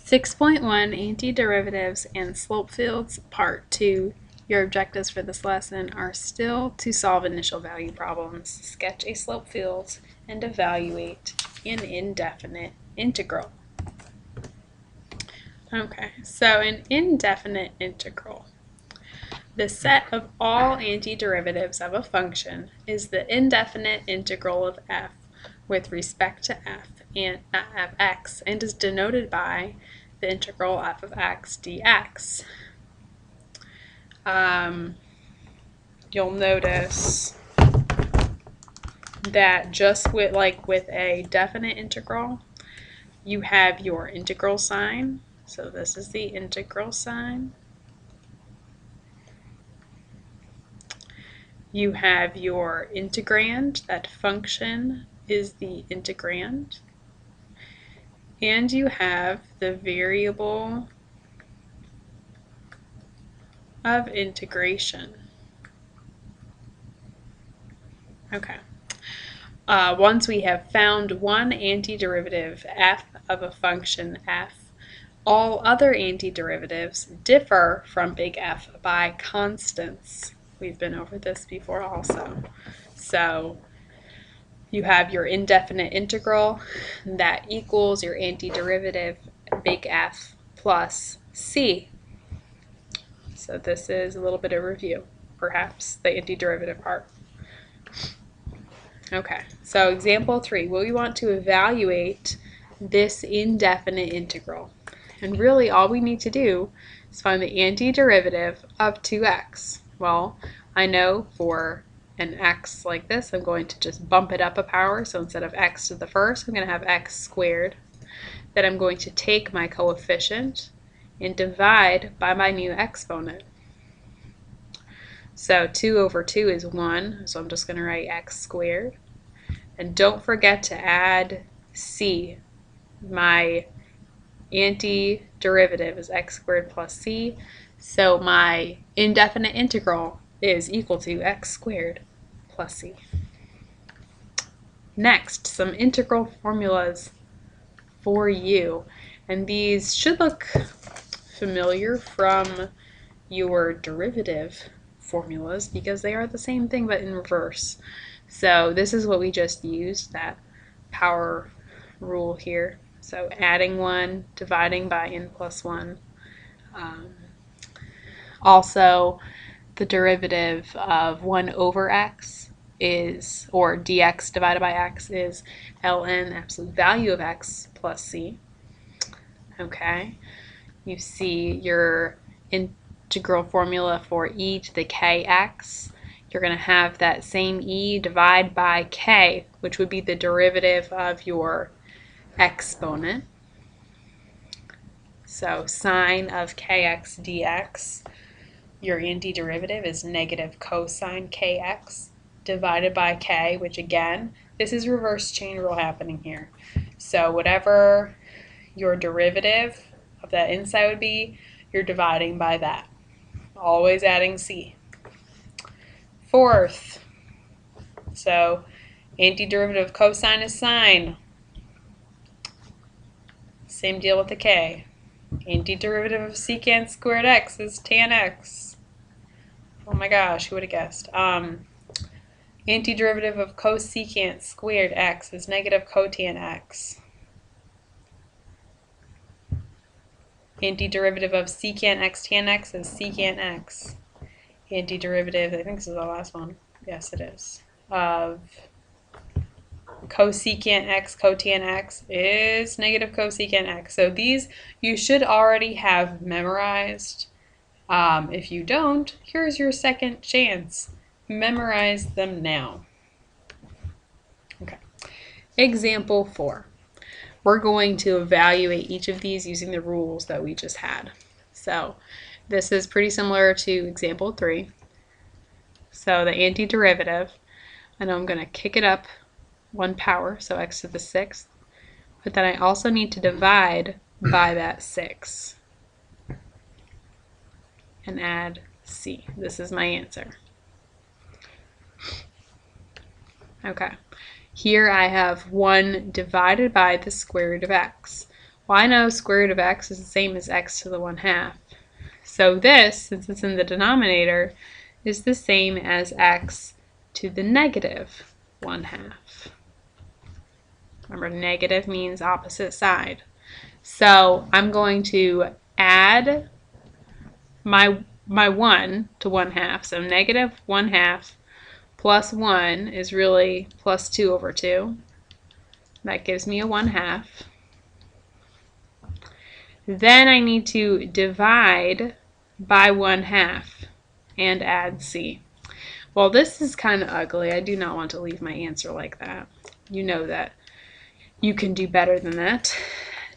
6.1 Antiderivatives and Slope Fields, Part 2. Your objectives for this lesson are still to solve initial value problems, sketch a slope field, and evaluate an indefinite integral. Okay, so an indefinite integral. The set of all antiderivatives of a function is the indefinite integral of f with respect to f(x) and is denoted by the integral f of x dx. You'll notice that just with a definite integral, you have your integral sign. So this is the integral sign. You have your integrand, that function is the integrand. And you have the variable of integration. Okay. Once we have found one antiderivative f of a function f, all other antiderivatives differ from big F by constants. We've been over this before also. So you have your indefinite integral that equals your antiderivative big F plus c. So this is a little bit of review, perhaps, the antiderivative part. Okay, so example 3, we want to evaluate this indefinite integral. And really all we need to do is find the antiderivative of 2x. Well, I know for an x like this, I'm going to just bump it up a power. So instead of x to the first, I'm going to have x squared. Then I'm going to take my coefficient and divide by my new exponent. So 2 over 2 is 1, so I'm just going to write x squared. And don't forget to add c. My antiderivative is x squared plus c, so my indefinite integral is equal to x squared plus c. Next, some integral formulas for you, and these should look familiar from your derivative formulas because they are the same thing but in reverse. So this is what we just used, that power rule here. So adding 1, dividing by n plus 1. Also, the derivative of 1 over x is, or dx divided by x is ln absolute value of x plus c. Okay, you see your integral formula for e to the kx. You're going to have that same e divide by k, which would be the derivative of your exponent. So sine of kx dx, your antiderivative is negative cosine kx divided by k, which again, this is reverse chain rule happening here. So whatever your derivative of that inside would be, you're dividing by that. Always adding c. Fourth, so antiderivative of cosine is sine. Same deal with the k. Antiderivative of secant squared x is tan x. Oh my gosh, who would have guessed? Antiderivative of cosecant squared x is negative cotan x. Antiderivative of secant x tan x is secant x. Antiderivative, I think this is the last one. Yes, it is. Of cosecant x cotan x is negative cosecant x. So these you should already have memorized. If you don't, here's your second chance. Memorize them now. Okay. Example 4. We're going to evaluate each of these using the rules that we just had. So this is pretty similar to example 3. So the antiderivative, I know I'm going to kick it up 1 power, so x to the 6th, but then I also need to divide by that 6 and add c. This is my answer. Okay, here I have 1 divided by the square root of x. Well, I know square root of x is the same as x to the 1/2. So this, since it's in the denominator, is the same as x to the negative 1/2. Remember, negative means opposite side. So I'm going to add my 1 to 1/2. So negative 1/2 plus 1 is really plus 2 over 2. That gives me a 1/2. Then I need to divide by 1/2 and add c. Well, this is kind of ugly. I do not want to leave my answer like that. You know that you can do better than that.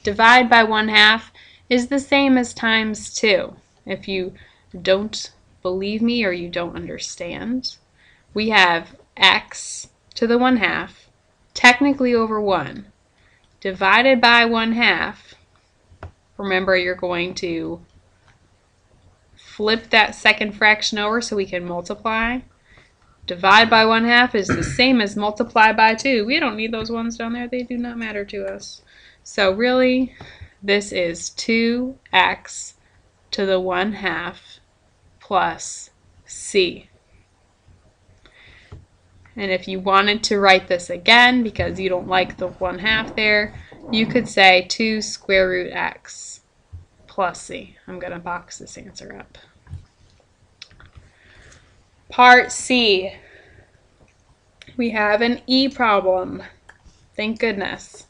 Divide by 1/2 is the same as times 2. If you don't believe me or you don't understand, we have x to the 1/2 technically over 1 divided by 1/2. Remember, you're going to flip that second fraction over so we can multiply. Divide by 1/2 is the same as multiply by 2. We don't need those ones down there. They do not matter to us. So really, this is 2x to the 1/2 plus c. And if you wanted to write this again because you don't like the 1/2 there, you could say 2 square root x plus c. I'm going to box this answer up. Part C. We have an E problem. Thank goodness.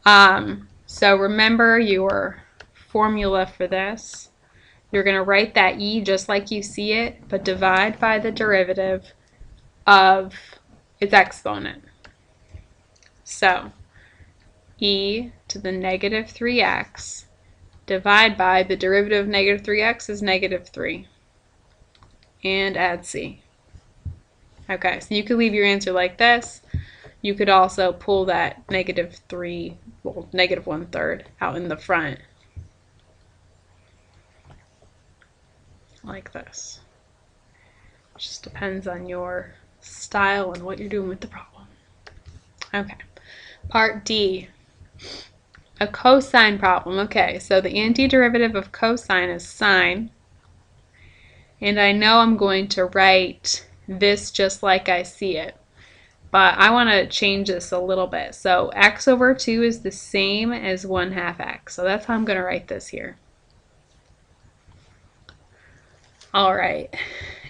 So remember your formula for this. You're going to write that E just like you see it, but divide by the derivative of its exponent. So e to the negative 3x divide by the derivative of negative 3x is negative 3. And add c. Okay, so you could leave your answer like this. You could also pull that negative 3, well, negative 1/3 out in the front. Like this. It just depends on your style and what you're doing with the problem. Okay, part D. A cosine problem. Okay, so the antiderivative of cosine is sine. And I know I'm going to write this just like I see it. But I want to change this a little bit. So x over 2 is the same as 1/2 x. So that's how I'm going to write this here. All right.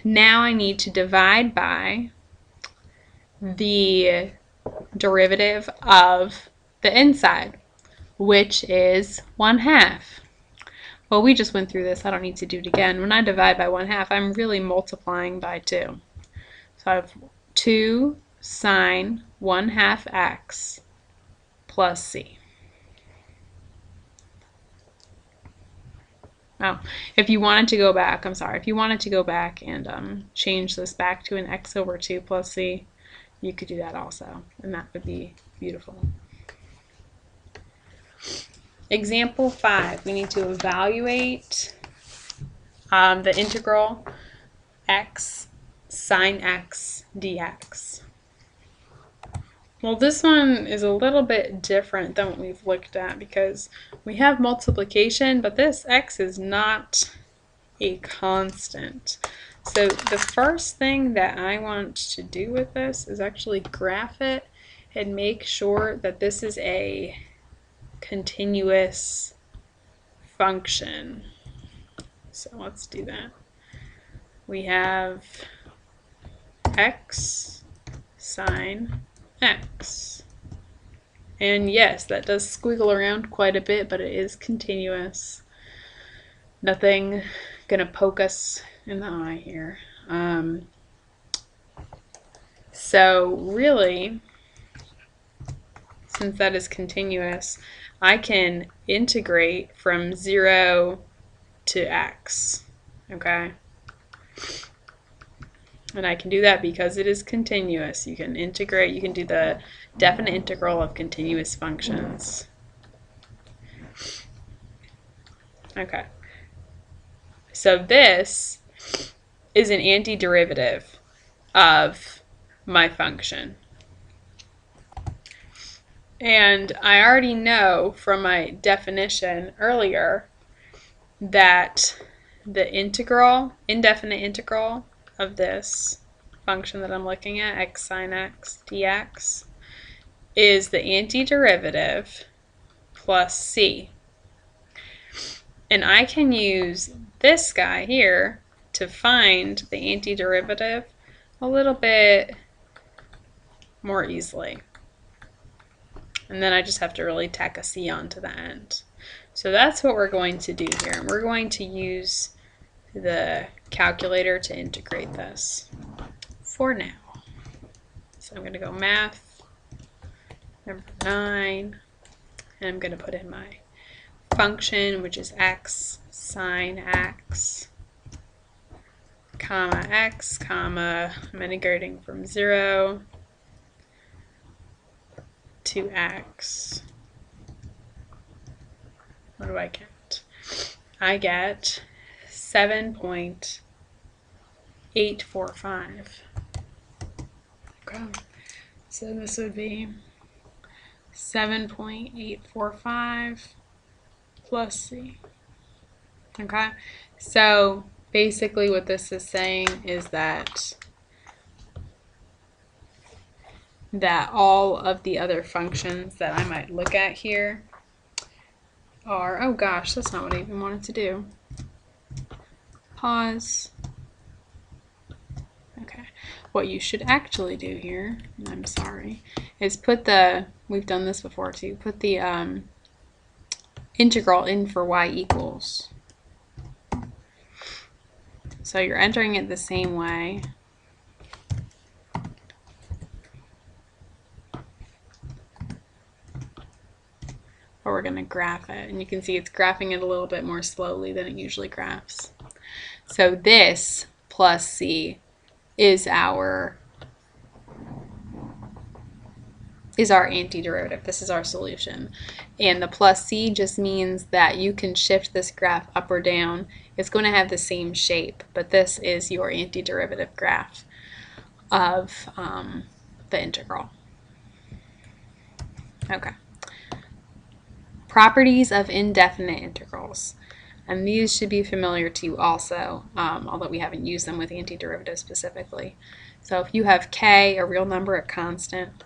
Now I need to divide by the derivative of the inside, which is 1/2. Well, we just went through this. I don't need to do it again. When I divide by 1/2, I'm really multiplying by 2. So I have 2 sine 1/2 x plus c. Oh, if you wanted to go back, I'm sorry, if you wanted to go back and change this back to an x over 2 plus c, you could do that also, and that would be beautiful. Example 5, we need to evaluate the integral x sine x dx. Well, this one is a little bit different than what we've looked at because we have multiplication, but this x is not a constant. So the first thing that I want to do with this is actually graph it and make sure that this is a continuous function. So let's do that. We have x sine x. And yes, that does squiggle around quite a bit, but it is continuous. Nothing gonna poke us in the eye here. So really, since that is continuous, I can integrate from 0 to x, okay? And I can do that because it is continuous. You can integrate, you can do the definite integral of continuous functions. Okay. So this is an antiderivative of my function. And I already know from my definition earlier that the integral, indefinite integral of this function that I'm looking at, x sine x dx, is the antiderivative plus c. And I can use this guy here to find the antiderivative a little bit more easily. And then I just have to really tack a c onto the end. So that's what we're going to do here. And we're going to use the calculator to integrate this for now. So I'm going to go math, number 9, and I'm going to put in my function, which is x sine x, comma x, comma, I'm integrating from 0 to x. What do I get? I get 7.845. Okay, so this would be 7.845 plus c. Okay, so basically what this is saying is that all of the other functions that I might look at here are, oh gosh, that's not what I even wanted to do. Pause. Okay, what you should actually do here, and I'm sorry, is put the, we've done this before too, put the integral in for y equals. So you're entering it the same way. But we're going to graph it, and you can see it's graphing it a little bit more slowly than it usually graphs. So this plus c is our antiderivative. This is our solution. And the plus c just means that you can shift this graph up or down. It's going to have the same shape, but this is your antiderivative graph of the integral. Okay. Properties of indefinite integrals. And these should be familiar to you also, although we haven't used them with antiderivatives specifically. So if you have k, a real number, a constant,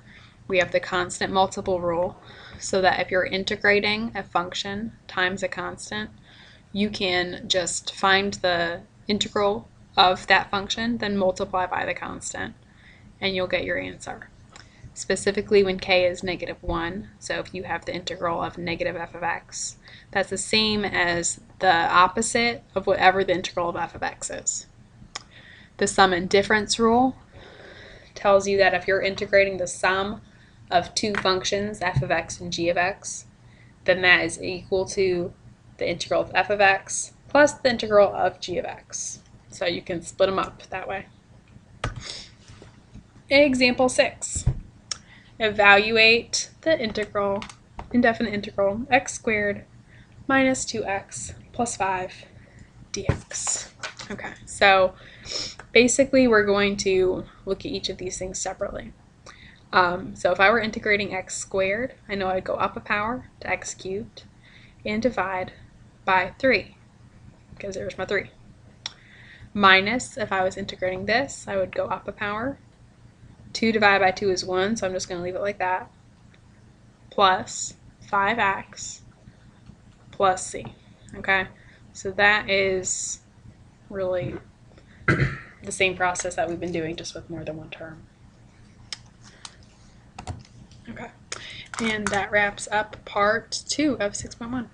we have the constant multiple rule, so that if you're integrating a function times a constant, you can just find the integral of that function, then multiply by the constant, and you'll get your answer. Specifically when k is -1, so if you have the integral of negative f of x, that's the same as the opposite of whatever the integral of f of x is. The sum and difference rule tells you that if you're integrating the sum of two functions, f of x and g of x, then that is equal to the integral of f of x plus the integral of g of x. So you can split them up that way. Example 6. Evaluate the integral, indefinite integral, x squared minus 2x plus 5 dx. Okay, so basically we're going to look at each of these things separately. So if I were integrating x squared, I know I'd go up a power to x cubed and divide by 3, because there's my 3. Minus, if I was integrating this, I would go up a power. 2 divided by 2 is 1, so I'm just going to leave it like that. Plus 5x plus c. Okay, so that is really the same process that we've been doing, just with more than one term. Okay, and that wraps up part 2 of 6.1.